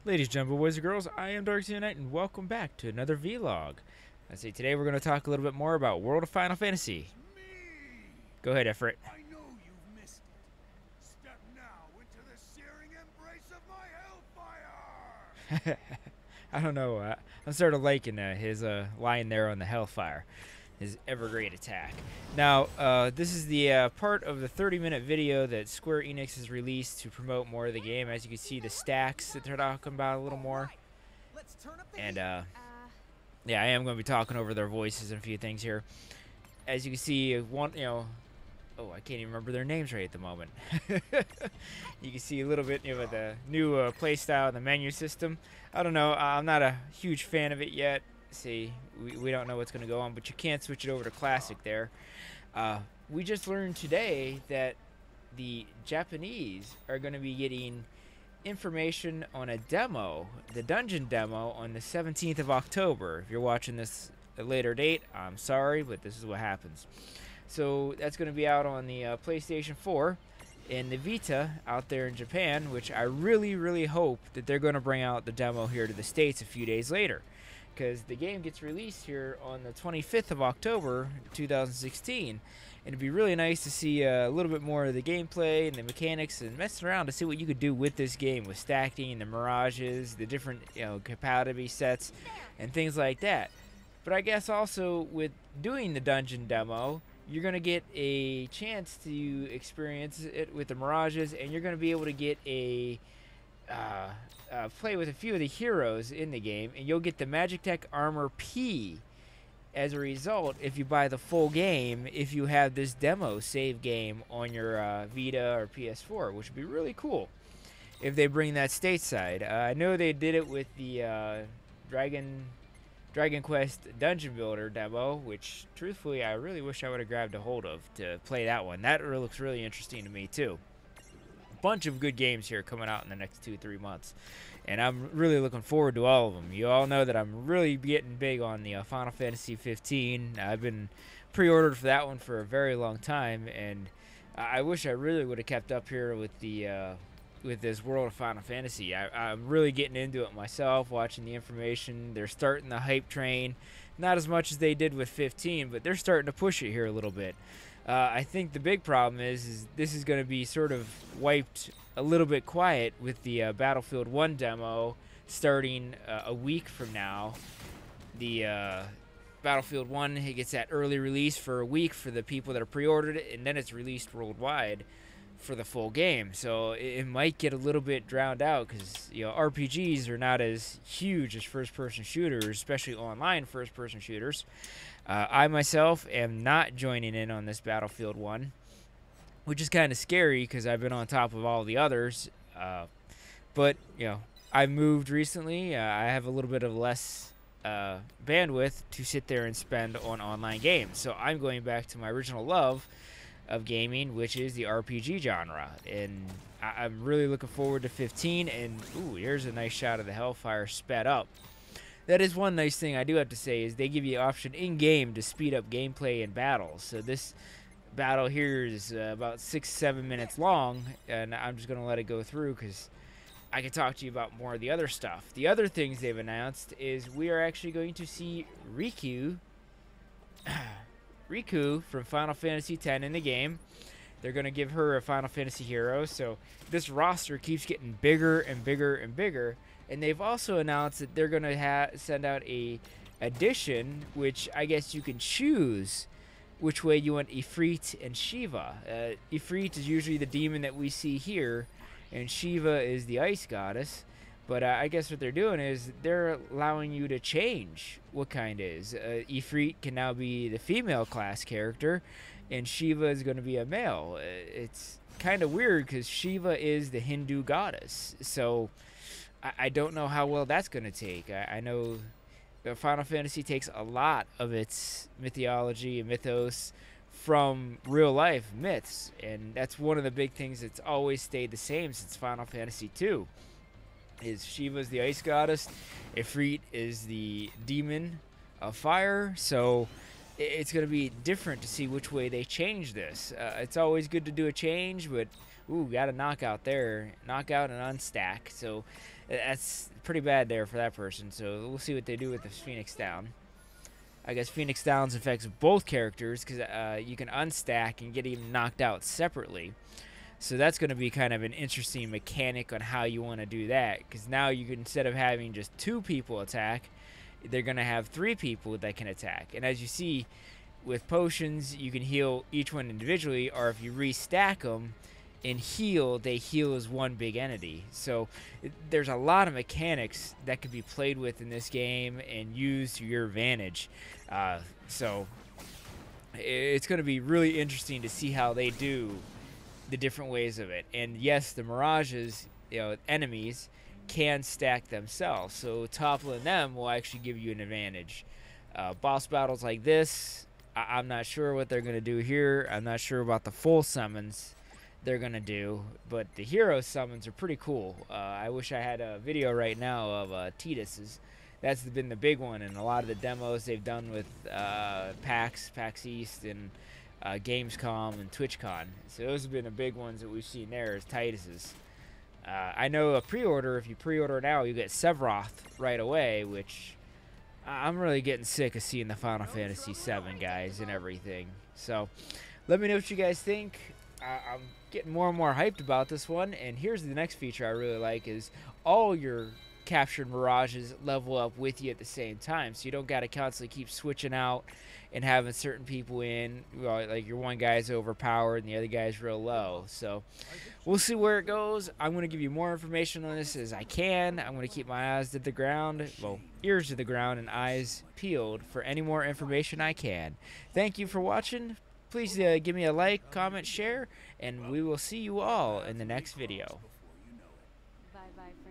Ladies, gentlemen, boys and girls, I am Xeno, and welcome back to another vlog. I say today we're going to talk a little bit more about World of Final Fantasy. It's me! Go ahead, Everett. I know you've missed it. Step now into the searing embrace of my hellfire! I don't know. I'm sort of liking his line there on the Hellfire, his evergreen attack. Now, this is the part of the 30-minute video that Square Enix has released to promote more of the game. As you can see, the stacks that they're talking about a little more. And yeah, I am going to be talking over their voices and a few things here. As you can see, oh, I can't even remember their names right at the moment. You can see a little bit of the new playstyle and the menu system. I don't know. I'm not a huge fan of it yet. See, we don't know what's going to go on, but you can't switch it over to Classic there. We just learned today that the Japanese are going to be getting information on a demo, the dungeon demo, on the 17th of October. If you're watching this at a later date, I'm sorry, but this is what happens. So that's going to be out on the PlayStation 4 and the Vita out there in Japan, which I really, really hope that they're going to bring out the demo here to the States a few days later, because the game gets released here on the 25th of October 2016, and it'd be really nice to see a little bit more of the gameplay and the mechanics and messing around to see what you could do with this game with stacking, the mirages, the different compatibility sets and things like that. But I guess also with doing the dungeon demo, you're going to get a chance to experience it with the mirages, and you're going to be able to get a play with a few of the heroes in the game, and you'll get the Magic Tech Armor P as a result if you buy the full game, if you have this demo save game on your Vita or PS4, which would be really cool if they bring that stateside. I know they did it with the Dragon Quest Dungeon Builder demo, which truthfully I really wish I would have grabbed a hold of to play that one. That looks really interesting to me too. A bunch of good games here coming out in the next 2-3 months, and I'm really looking forward to all of them. You all know that I'm really getting big on the Final Fantasy 15. I've been pre-ordered for that one for a very long time, and I wish I really would have kept up here with the with this World of Final Fantasy. I'm really getting into it myself, watching the information. They're starting the hype train. Not as much as they did with 15, but they're starting to push it here a little bit. I think the big problem is this is going to be sort of wiped a little bit quiet with the Battlefield 1 demo starting a week from now. The Battlefield 1, it gets that early release for a week for the people that are pre-ordered it, and then it's released worldwide for the full game. So it might get a little bit drowned out because RPGs are not as huge as first-person shooters, especially online first-person shooters. I myself am not joining in on this Battlefield 1, which is kind of scary because I've been on top of all the others. But I moved recently. I have a little bit of less bandwidth to sit there and spend on online games. So I'm going back to my original love of gaming, which is the RPG genre, and I'm really looking forward to 15. And ooh, here's a nice shot of the Hellfire sped up. That is one nice thing I do have to say, is they give you the option in game to speed up gameplay and battles. So this battle here is about 6-7 minutes long, and I'm just gonna let it go through because I can talk to you about more of the other stuff. The other things they've announced is we are actually going to see Riku from Final Fantasy X in the game. They're going to give her a Final Fantasy hero, so this roster keeps getting bigger and bigger and bigger. And they've also announced that they're going to send out a edition, which I guess you can choose which way you want Ifrit and Shiva. Ifrit is usually the demon that we see here, and Shiva is the ice goddess. But I guess what they're doing is they're allowing you to change what kind is. Ifrit can now be the female class character, and Shiva is going to be a male. It's kind of weird because Shiva is the Hindu goddess. So I don't know how well that's going to take. I know Final Fantasy takes a lot of its mythology and mythos from real life myths, and that's one of the big things that's always stayed the same since Final Fantasy II. Is Shiva's the ice goddess, Ifrit is the demon of fire, so it's going to be different to see which way they change this. It's always good to do a change, but Ooh, got a knockout there. Knockout and unstack. So that's pretty bad there for that person. So we'll see what they do with this Phoenix Down. I guess Phoenix Downs affects both characters because you can unstack and get even knocked out separately. So that's going to be kind of an interesting mechanic on how you want to do that. Because now you can, instead of having just 2 people attack, they're going to have 3 people that can attack. And as you see, with potions, you can heal each one individually, or if you restack them and heal, they heal as one big entity. So there's a lot of mechanics that could be played with in this game and used to your advantage. So it's going to be really interesting to see how they do the different ways of it. And yes, the mirages, enemies can stack themselves, so toppling them will actually give you an advantage. Boss battles like this, I'm not sure what they're going to do here. I'm not sure about the full summons they're going to do, but the hero summons are pretty cool. I wish I had a video right now of Titus's. That's been the big one in a lot of the demos they've done with PAX East, and Gamescom and TwitchCon. So those have been the big ones that we've seen there as Titus's. I know a pre-order, if you pre-order now, you get Sephiroth right away, which I'm really getting sick of seeing the Final Fantasy VII guys and everything. So let me know what you guys think. I'm getting more and more hyped about this one. And here's the next feature I really like is all your captured mirages level up with you at the same time, so you don't got to constantly keep switching out and having certain people in. Well, like your one guy's overpowered and the other guy's real low. So we'll see where it goes. I'm going to give you more information on this as I can. I'm going to keep my eyes to the ground, well, ears to the ground and eyes peeled for any more information I can. Thank you for watching. Please give me a like, comment, share, and we will see you all in the next video. Bye bye.